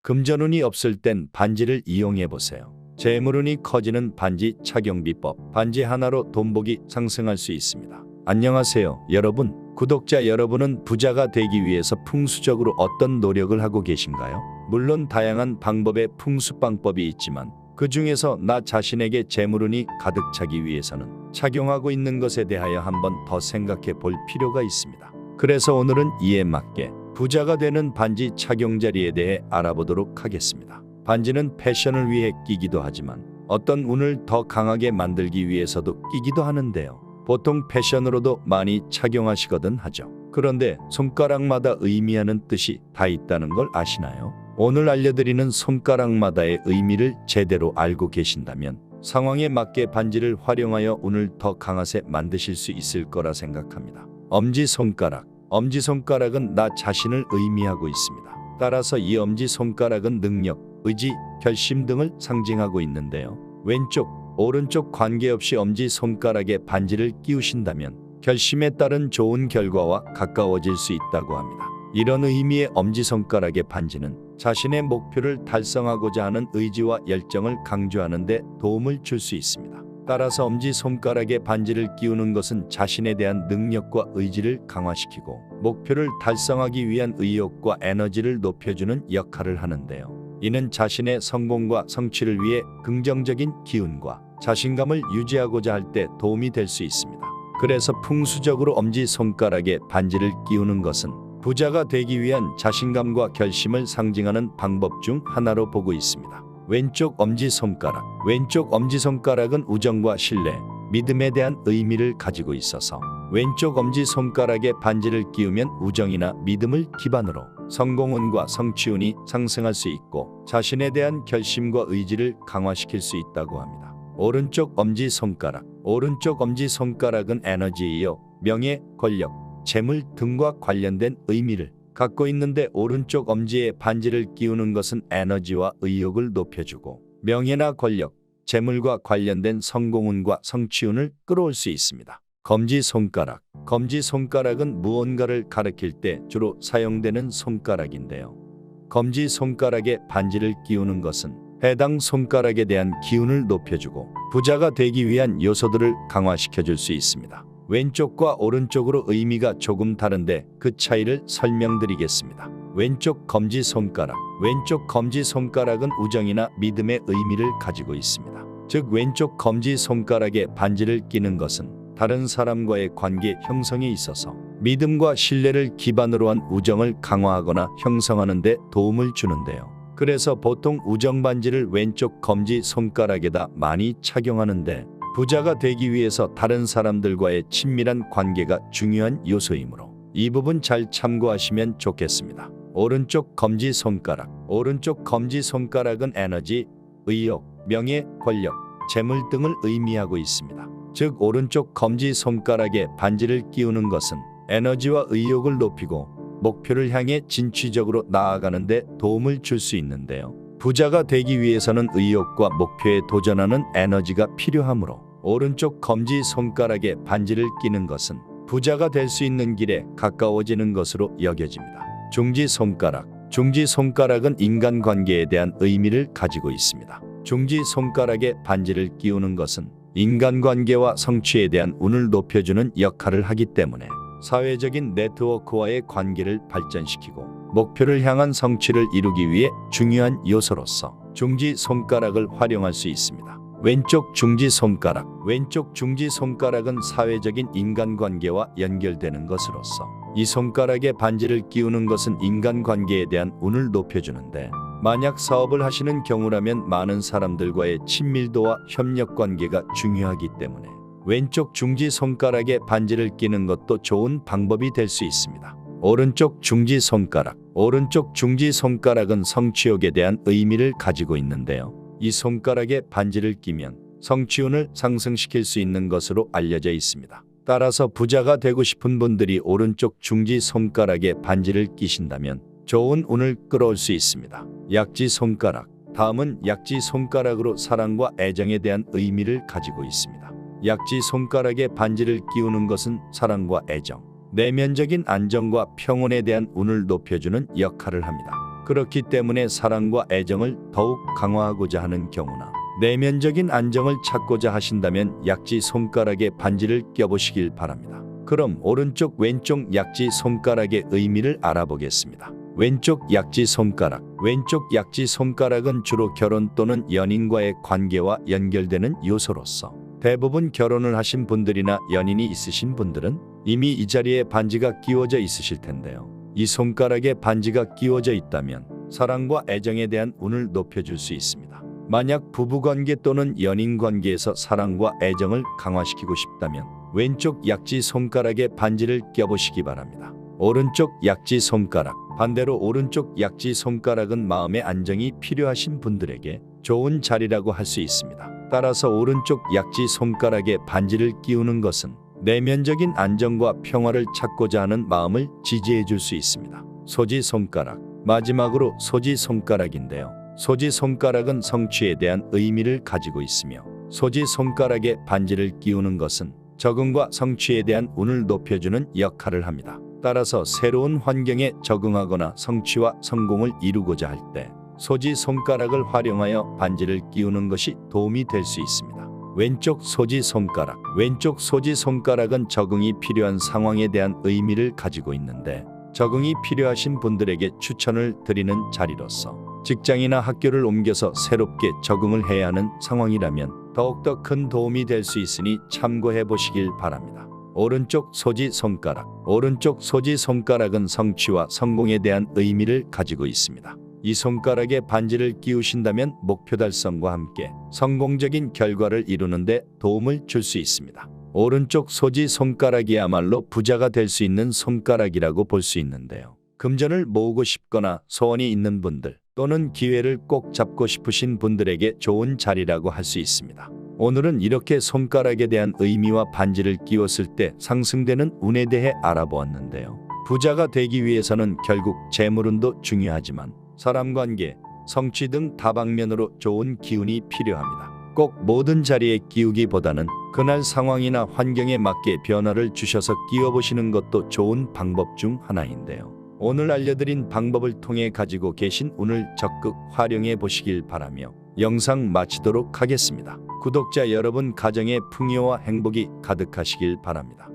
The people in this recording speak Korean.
금전운이 없을 땐 반지를 이용해 보세요. 재물운이 커지는 반지 착용 비법. 반지 하나로 돈복이 상승할 수 있습니다. 안녕하세요, 여러분. 구독자 여러분은 부자가 되기 위해서 풍수적으로 어떤 노력을 하고 계신가요? 물론 다양한 방법의 풍수방법이 있지만 그 중에서 나 자신에게 재물운이 가득 차기 위해서는 착용하고 있는 것에 대하여 한번 더 생각해 볼 필요가 있습니다. 그래서 오늘은 이에 맞게 부자가 되는 반지 착용 자리에 대해 알아보도록 하겠습니다. 반지는 패션을 위해 끼기도 하지만 어떤 운을 더 강하게 만들기 위해서도 끼기도 하는데요. 보통 패션으로도 많이 착용하시거든 하죠. 그런데 손가락마다 의미하는 뜻이 다 있다는 걸 아시나요? 오늘 알려드리는 손가락마다의 의미를 제대로 알고 계신다면 상황에 맞게 반지를 활용하여 운을 더 강하게 만드실 수 있을 거라 생각합니다. 엄지손가락. 엄지손가락은 나 자신을 의미하고 있습니다. 따라서 이 엄지손가락은 능력, 의지, 결심 등을 상징하고 있는데요. 왼쪽, 오른쪽 관계없이 엄지손가락에 반지를 끼우신다면 결심에 따른 좋은 결과와 가까워질 수 있다고 합니다. 이런 의미의 엄지손가락의 반지는 자신의 목표를 달성하고자 하는 의지와 열정을 강조하는 데 도움을 줄 수 있습니다. 따라서 엄지손가락에 반지를 끼우는 것은 자신에 대한 능력과 의지를 강화시키고 목표를 달성하기 위한 의욕과 에너지를 높여주는 역할을 하는데요. 이는 자신의 성공과 성취를 위해 긍정적인 기운과 자신감을 유지하고자 할 때 도움이 될 수 있습니다. 그래서 풍수적으로 엄지손가락에 반지를 끼우는 것은 부자가 되기 위한 자신감과 결심을 상징하는 방법 중 하나로 보고 있습니다. 왼쪽 엄지손가락. 왼쪽 엄지손가락은 우정과 신뢰, 믿음에 대한 의미를 가지고 있어서 왼쪽 엄지손가락에 반지를 끼우면 우정이나 믿음을 기반으로 성공운과 성취운이 상승할 수 있고 자신에 대한 결심과 의지를 강화시킬 수 있다고 합니다. 오른쪽 엄지손가락. 오른쪽 엄지손가락은 에너지이요, 명예, 권력, 재물 등과 관련된 의미를 갖고 있는데 오른쪽 엄지에 반지를 끼우는 것은 에너지와 의욕을 높여주고 명예나 권력, 재물과 관련된 성공운과 성취운을 끌어올 수 있습니다. 검지손가락. 검지손가락은 무언가를 가리킬 때 주로 사용되는 손가락인데요. 검지손가락에 반지를 끼우는 것은 해당 손가락에 대한 기운을 높여주고 부자가 되기 위한 요소들을 강화시켜줄 수 있습니다. 왼쪽과 오른쪽으로 의미가 조금 다른데 그 차이를 설명드리겠습니다. 왼쪽 검지손가락. 왼쪽 검지손가락은 우정이나 믿음의 의미를 가지고 있습니다. 즉 왼쪽 검지손가락에 반지를 끼는 것은 다른 사람과의 관계 형성에 있어서 믿음과 신뢰를 기반으로 한 우정을 강화하거나 형성하는 데 도움을 주는데요. 그래서 보통 우정 반지를 왼쪽 검지손가락에다 많이 착용하는데 부자가 되기 위해서 다른 사람들과의 친밀한 관계가 중요한 요소이므로 이 부분 잘 참고하시면 좋겠습니다. 오른쪽 검지손가락. 오른쪽 검지손가락은 에너지, 의욕, 명예, 권력, 재물 등을 의미하고 있습니다. 즉 오른쪽 검지손가락에 반지를 끼우는 것은 에너지와 의욕을 높이고 목표를 향해 진취적으로 나아가는 데 도움을 줄 수 있는데요. 부자가 되기 위해서는 의욕과 목표에 도전하는 에너지가 필요하므로 오른쪽 검지손가락에 반지를 끼는 것은 부자가 될 수 있는 길에 가까워지는 것으로 여겨집니다. 중지손가락. 중지손가락은 인간관계에 대한 의미를 가지고 있습니다. 중지손가락에 반지를 끼우는 것은 인간관계와 성취에 대한 운을 높여주는 역할을 하기 때문에 사회적인 네트워크와의 관계를 발전시키고 목표를 향한 성취를 이루기 위해 중요한 요소로서 중지손가락을 활용할 수 있습니다. 왼쪽 중지손가락. 왼쪽 중지손가락은 사회적인 인간관계와 연결되는 것으로서 이 손가락에 반지를 끼우는 것은 인간관계에 대한 운을 높여주는데 만약 사업을 하시는 경우라면 많은 사람들과의 친밀도와 협력관계가 중요하기 때문에 왼쪽 중지손가락에 반지를 끼는 것도 좋은 방법이 될 수 있습니다. 오른쪽 중지손가락. 오른쪽 중지손가락은 성취욕에 대한 의미를 가지고 있는데요. 이 손가락에 반지를 끼면 성취운을 상승시킬 수 있는 것으로 알려져 있습니다. 따라서 부자가 되고 싶은 분들이 오른쪽 중지손가락에 반지를 끼신다면 좋은 운을 끌어올 수 있습니다. 약지손가락. 다음은 약지손가락으로 사랑과 애정에 대한 의미를 가지고 있습니다. 약지손가락에 반지를 끼우는 것은 사랑과 애정, 내면적인 안정과 평온에 대한 운을 높여주는 역할을 합니다. 그렇기 때문에 사랑과 애정을 더욱 강화하고자 하는 경우나 내면적인 안정을 찾고자 하신다면 약지 손가락에 반지를 껴보시길 바랍니다. 그럼 오른쪽 왼쪽 약지 손가락의 의미를 알아보겠습니다. 왼쪽 약지 손가락. 왼쪽 약지 손가락은 주로 결혼 또는 연인과의 관계와 연결되는 요소로서 대부분 결혼을 하신 분들이나 연인이 있으신 분들은 이미 이 자리에 반지가 끼워져 있으실 텐데요. 이 손가락에 반지가 끼워져 있다면 사랑과 애정에 대한 운을 높여줄 수 있습니다. 만약 부부관계 또는 연인관계에서 사랑과 애정을 강화시키고 싶다면 왼쪽 약지 손가락에 반지를 껴보시기 바랍니다. 오른쪽 약지 손가락. 반대로 오른쪽 약지 손가락은 마음의 안정이 필요하신 분들에게 좋은 자리라고 할 수 있습니다. 따라서 오른쪽 약지 손가락에 반지를 끼우는 것은 내면적인 안정과 평화를 찾고자 하는 마음을 지지해 줄 수 있습니다. 소지 손가락. 마지막으로 소지 손가락인데요. 소지 손가락은 성취에 대한 의미를 가지고 있으며 소지 손가락에 반지를 끼우는 것은 적응과 성취에 대한 운을 높여주는 역할을 합니다. 따라서 새로운 환경에 적응하거나 성취와 성공을 이루고자 할 때 소지 손가락을 활용하여 반지를 끼우는 것이 도움이 될 수 있습니다. 왼쪽 소지 손가락. 왼쪽 소지 손가락은 적응이 필요한 상황에 대한 의미를 가지고 있는데 적응이 필요하신 분들에게 추천을 드리는 자리로서 직장이나 학교를 옮겨서 새롭게 적응을 해야 하는 상황이라면 더욱더 큰 도움이 될 수 있으니 참고해 보시길 바랍니다. 오른쪽 소지 손가락. 오른쪽 소지 손가락은 성취와 성공에 대한 의미를 가지고 있습니다. 이 손가락에 반지를 끼우신다면 목표 달성과 함께 성공적인 결과를 이루는 데 도움을 줄 수 있습니다. 오른쪽 소지 손가락이야말로 부자가 될 수 있는 손가락이라고 볼 수 있는데요. 금전을 모으고 싶거나 소원이 있는 분들 또는 기회를 꼭 잡고 싶으신 분들에게 좋은 자리라고 할 수 있습니다. 오늘은 이렇게 손가락에 대한 의미와 반지를 끼웠을 때 상승되는 운에 대해 알아보았는데요. 부자가 되기 위해서는 결국 재물운도 중요하지만 사람관계, 성취 등 다방면으로 좋은 기운이 필요합니다. 꼭 모든 자리에 끼우기보다는 그날 상황이나 환경에 맞게 변화를 주셔서 끼워보시는 것도 좋은 방법 중 하나인데요. 오늘 알려드린 방법을 통해 가지고 계신 운을 적극 활용해 보시길 바라며 영상 마치도록 하겠습니다. 구독자 여러분 가정에 풍요와 행복이 가득하시길 바랍니다.